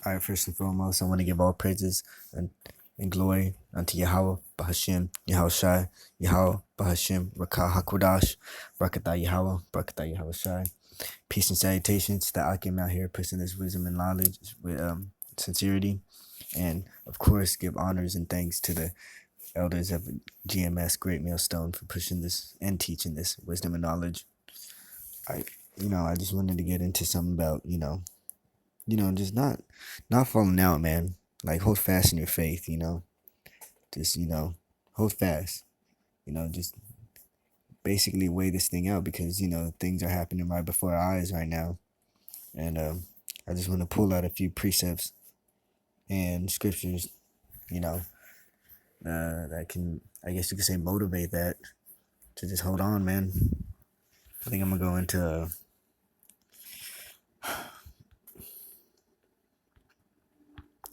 All right, first and foremost, I want to give all praises and glory unto Yahweh, Bahashim, Yahweh Shai, Yahweh, Bahashim, Rakah Hakodash, Rakatah Yahweh, Rakatah Yahweh Shai. Peace and salutations that I came out here pushing this wisdom and knowledge with sincerity. And of course, give honors and thanks to the elders of GMS Great Millstone for pushing this and teaching this wisdom and knowledge. I just wanted to get into something about, just not falling out, man. Like hold fast in your faith, just hold fast, just basically weigh this thing out because things are happening right before our eyes right now. And I just want to pull out a few precepts and scriptures, that can, I guess you could say, motivate that to just hold on, man. I think I'm gonna go into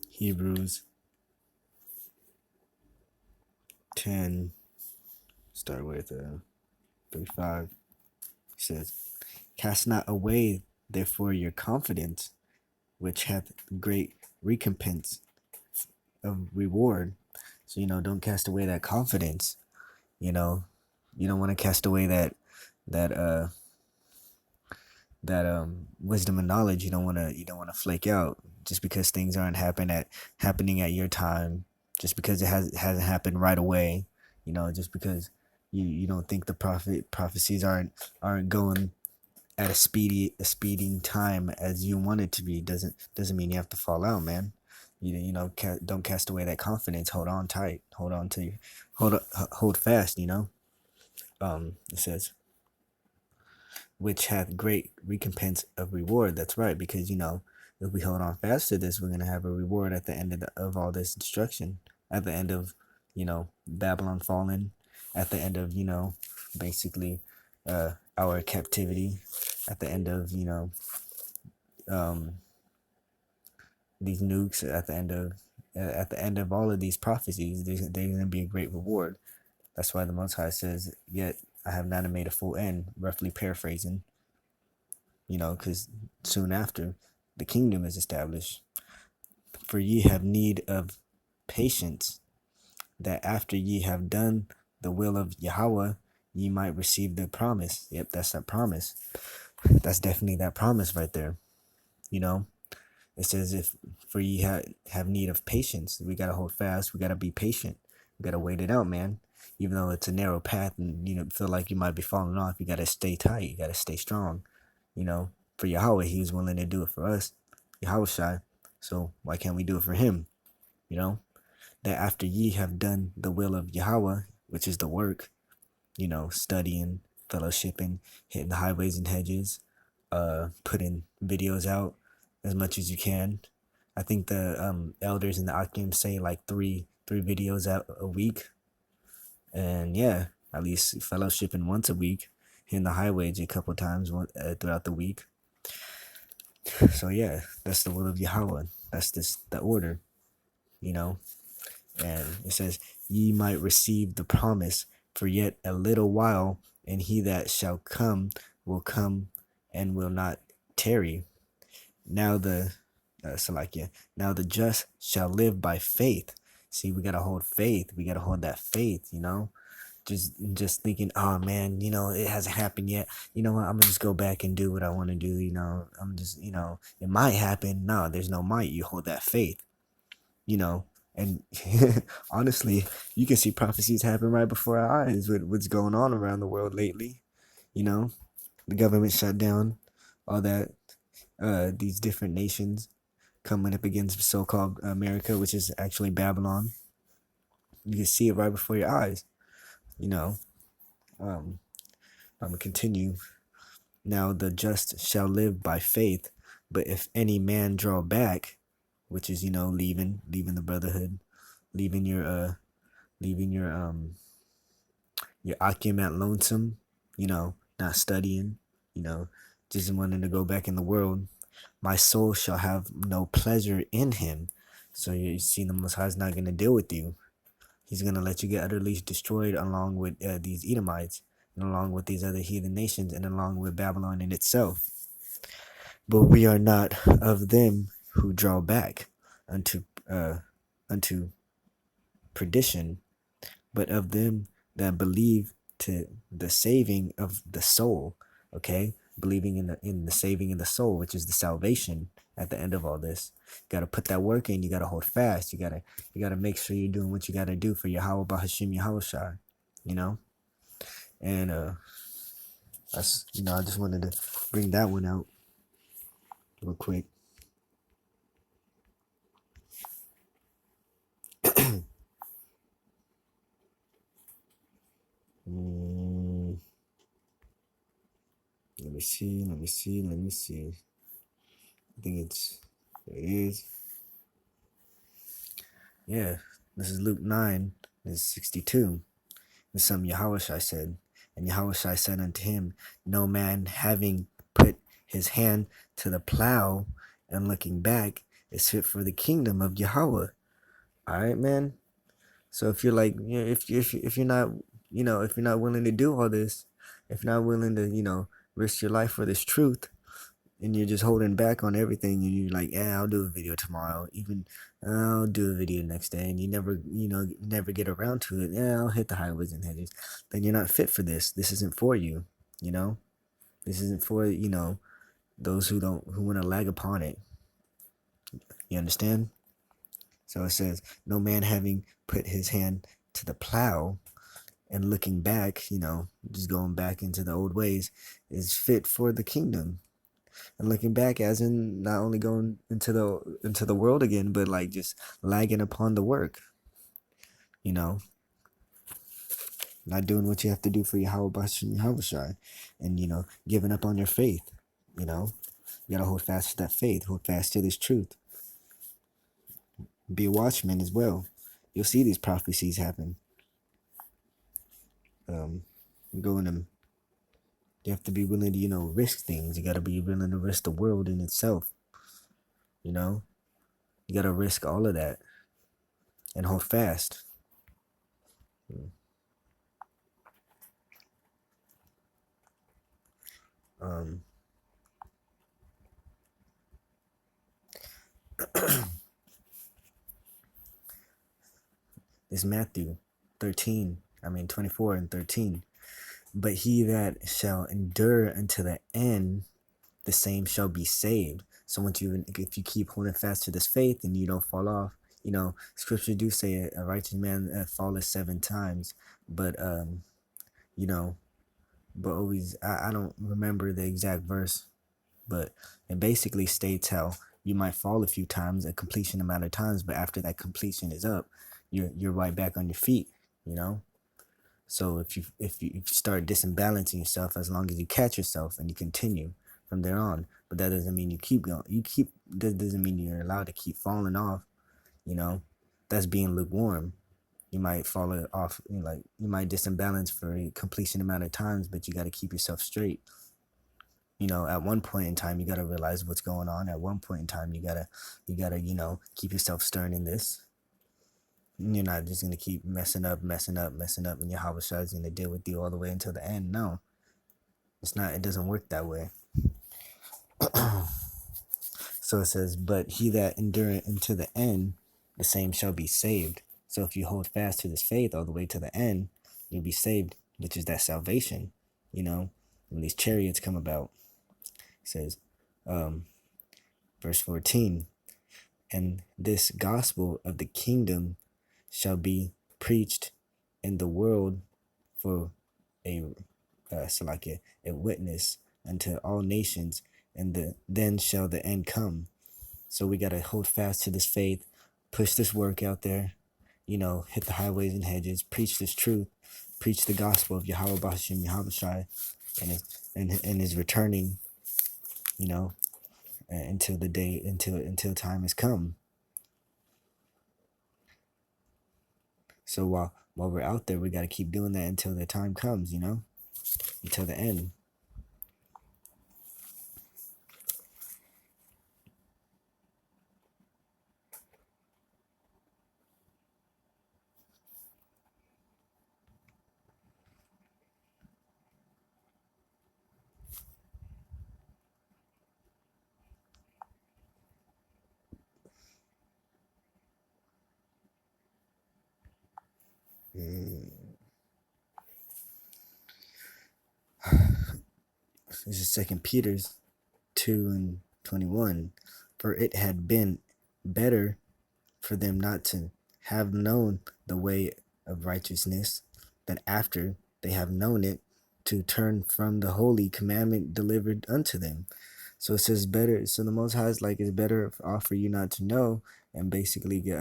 Hebrews 10, start with 35. It says, "Cast not away, therefore, your confidence, which hath great recompense of reward." So, don't cast away that confidence. You know, you don't want to cast away that uh that wisdom and knowledge. You don't want to flake out just because things aren't happening at your time, just because it hasn't happened right away. Just because you don't think the prophecies aren't going at a speeding time as you want it to be, doesn't mean you have to fall out, man. Don't cast away that confidence. Hold on tight. Hold on to hold fast. It says, which hath great recompense of reward. That's right, because if we hold on fast to this, we're gonna have a reward at the end of all this destruction, at the end of Babylon falling, at the end of basically our captivity, at the end of um these nukes, at the end of all of these prophecies. There's gonna be a great reward. That's why the Most High says, "Yet I have not made a full end," roughly paraphrasing. Because soon after, the kingdom is established. "For ye have need of patience, that after ye have done the will of Yahweh, ye might receive the promise." Yep, that's that promise. That's definitely that promise right there. It says, if for ye have need of patience, we got to hold fast. We got to be patient. We got to wait it out, man. Even though it's a narrow path and, feel like you might be falling off, you got to stay tight. You got to stay strong. For Yahweh, he was willing to do it for us, Yahweh Shai. So why can't we do it for him? That after ye have done the will of Yahweh, which is the work, studying, fellowshipping, hitting the highways and hedges, putting videos out as much as you can. I think the elders in the Akim say like three videos out a week. And yeah, at least fellowshipping once a week, hitting the highways a couple times throughout the week. So yeah, that's the will of Yahweh. That's the order, And it says, "Ye might receive the promise, for yet a little while, and he that shall come will come and will not tarry. Now the Salakia, now the just shall live by faith." See, we gotta hold faith. We gotta hold that faith. Just thinking, oh man, it hasn't happened yet. You know what? I'm gonna just go back and do what I want to do. I'm just, it might happen. No, there's no might. You hold that faith. And honestly, you can see prophecies happen right before our eyes with what's going on around the world lately. The government shut down, all that. These different nations coming up against so-called America, which is actually Babylon. You can see it right before your eyes. I'm gonna continue. "Now the just shall live by faith, but if any man draw back," which is leaving the brotherhood, leaving your Akim at lonesome, not studying, you know, just wanting to go back in the world, "my soul shall have no pleasure in him." So you see, the Most High is not gonna deal with you. He's gonna let you get utterly destroyed along with these Edomites, and along with these other heathen nations, and along with Babylon in itself. "But we are not of them who draw back unto unto perdition, but of them that believe to the saving of the soul. Okay, believing in the saving of the soul, which is the salvation at the end of all this. You got to put that work in. You got to hold fast. You gotta make sure you're doing what you got to do for Yahweh Bahashim Yahushai. You know, and that's, I just wanted to bring that one out real quick. Let me see. I think there it is. Yeah, this is Luke 9, this is 62. This is something Yahushua said. And Yahushua said unto him, no man having put his hand to the plow and looking back is fit for the kingdom of Yahweh. All right, man. So if you're like, if you're not, if you're not willing to do all this, if you're not willing to, risk your life for this truth, and you're just holding back on everything, and you're like, yeah, I'll do a video tomorrow, even I'll do a video next day, and you never get around to it. Yeah, I'll hit the highways and hedges. Then you're not fit for this. This isn't for you. This isn't for those who want to lag upon it. You understand? So it says, no man having put his hand to the plow and looking back, just going back into the old ways, is fit for the kingdom. And looking back, as in not only going into the world again, but like just lagging upon the work. Not doing what you have to do for Yahweh Shai, and giving up on your faith. You gotta hold fast to that faith, hold fast to this truth. Be a watchman as well. You'll see these prophecies happen. Going to You have to be willing to, risk things. You got to be willing to risk the world in itself. You got to risk all of that and hold fast. It's Matthew 24 and 13. But he that shall endure unto the end, the same shall be saved. So if you keep holding fast to this faith and you don't fall off, scripture do say a righteous man falleth 7 times, but but always, I don't remember the exact verse, but it basically states how you might fall a few times, a completion amount of times, but after that completion is up, you're right back on your feet. So if you start disbalancing yourself, as long as you catch yourself and you continue from there on, but that doesn't mean you keep going. That doesn't mean you're allowed to keep falling off. That's being lukewarm. You might fall off, you might disimbalance for a completion amount of times, but you got to keep yourself straight. At one point in time, you got to realize what's going on. At one point in time, you gotta keep yourself stern in this. You're not just going to keep messing up, and Yahweh is going to deal with you all the way until the end. No, it's not. It doesn't work that way. So it says, but he that endureth unto the end, the same shall be saved. So if you hold fast to this faith all the way to the end, you'll be saved, which is that salvation. When these chariots come about, it says, verse 14, and this gospel of the kingdom shall be preached in the world for a witness unto all nations, and then shall the end come. So we got to hold fast to this faith, push this work out there, hit the highways and hedges, preach this truth, preach the gospel of Yahweh Bashim Yahushai and his returning, until the day, until time has come. So while we're out there, we got to keep doing that until the time comes, until the end. This is Second Peter's 2:21. For it had been better for them not to have known the way of righteousness than after they have known it to turn from the holy commandment delivered unto them. So it says better. So the Most High is like, it's better off for you not to know and basically get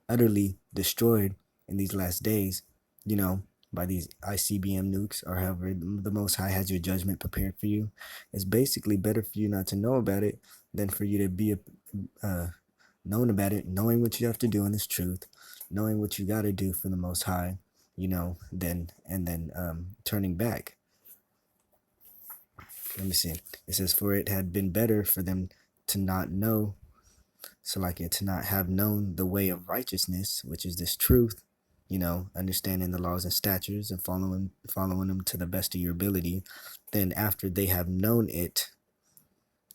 utterly destroyed in these last days, you know, by these ICBM nukes or however the Most High has your judgment prepared for you. It's basically better for you not to know about it than for you to be known about it, knowing what you have to do in this truth, knowing what you got to do for the Most High, then turning back. Let me see. It says, for it had been better for them to not know, to not have known the way of righteousness, which is this truth, understanding the laws and statutes and following them to the best of your ability, then after they have known it,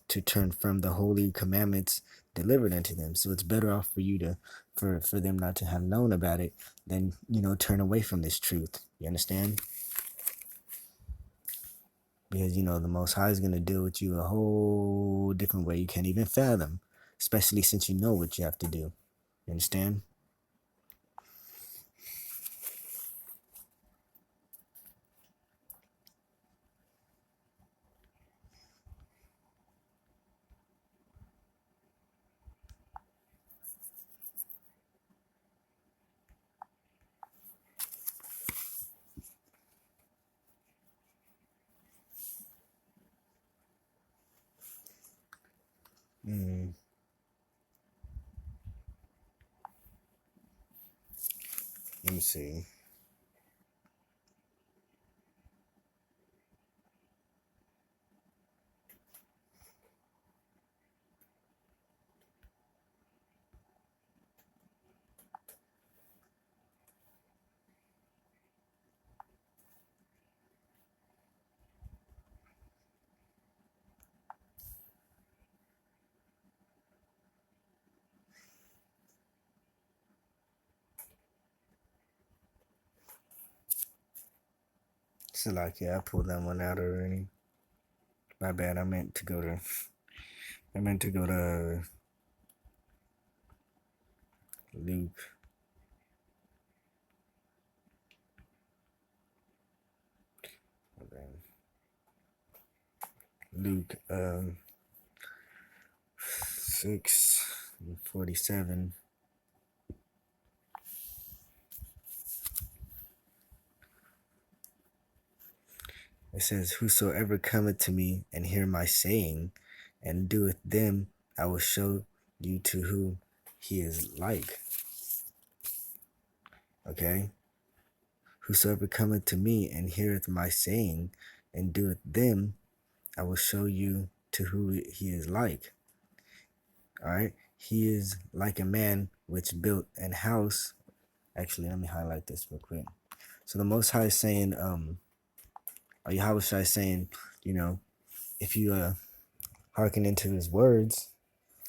to turn from the holy commandments delivered unto them. So it's better off for you for them not to have known about it than, turn away from this truth. You understand? Because, the Most High is going to deal with you a whole different way you can't even fathom, especially since you know what you have to do. You understand? Mm. Let me see. So I pulled that one out already. My bad. I meant to go to Luke. Luke 6:47. It says, whosoever cometh to me and hear my saying and doeth them, I will show you to whom he is like. Okay? Whosoever cometh to me and heareth my saying and doeth them, I will show you to who he is like. All right? He is like a man which built an house. Actually, let me highlight this real quick. So the Most High is saying, or Yahweh Shai is saying, if you hearken into his words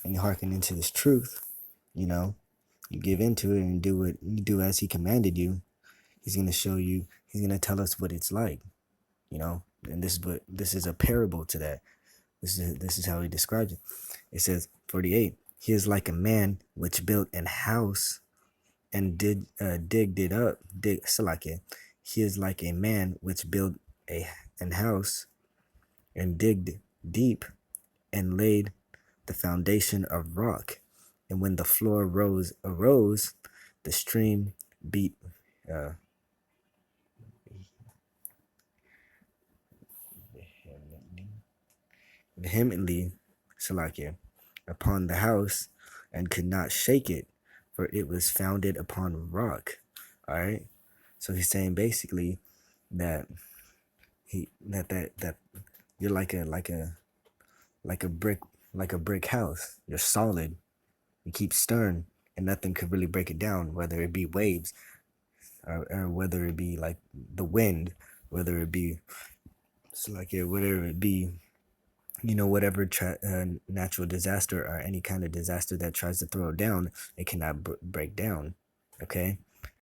and you hearken into this truth, you give into it and do as he commanded you, he's going to show you, he's going to tell us what it's like, and this is a parable to that. This is how he describes it. It says 48, he is like a man which built an house and digged it up. Salakia. He is like a man which built an house and digged deep and laid the foundation of rock. And when the floor arose, the stream beat vehemently, Salakia, upon the house and could not shake it, for it was founded upon rock. All right. So he's saying basically that that you're like a brick house. You're solid. You keep stern, and nothing could really break it down, whether it be waves or whether it be like the wind, whether it be whatever it be, whatever natural disaster or any kind of disaster that tries to throw it down, it cannot break down. Okay,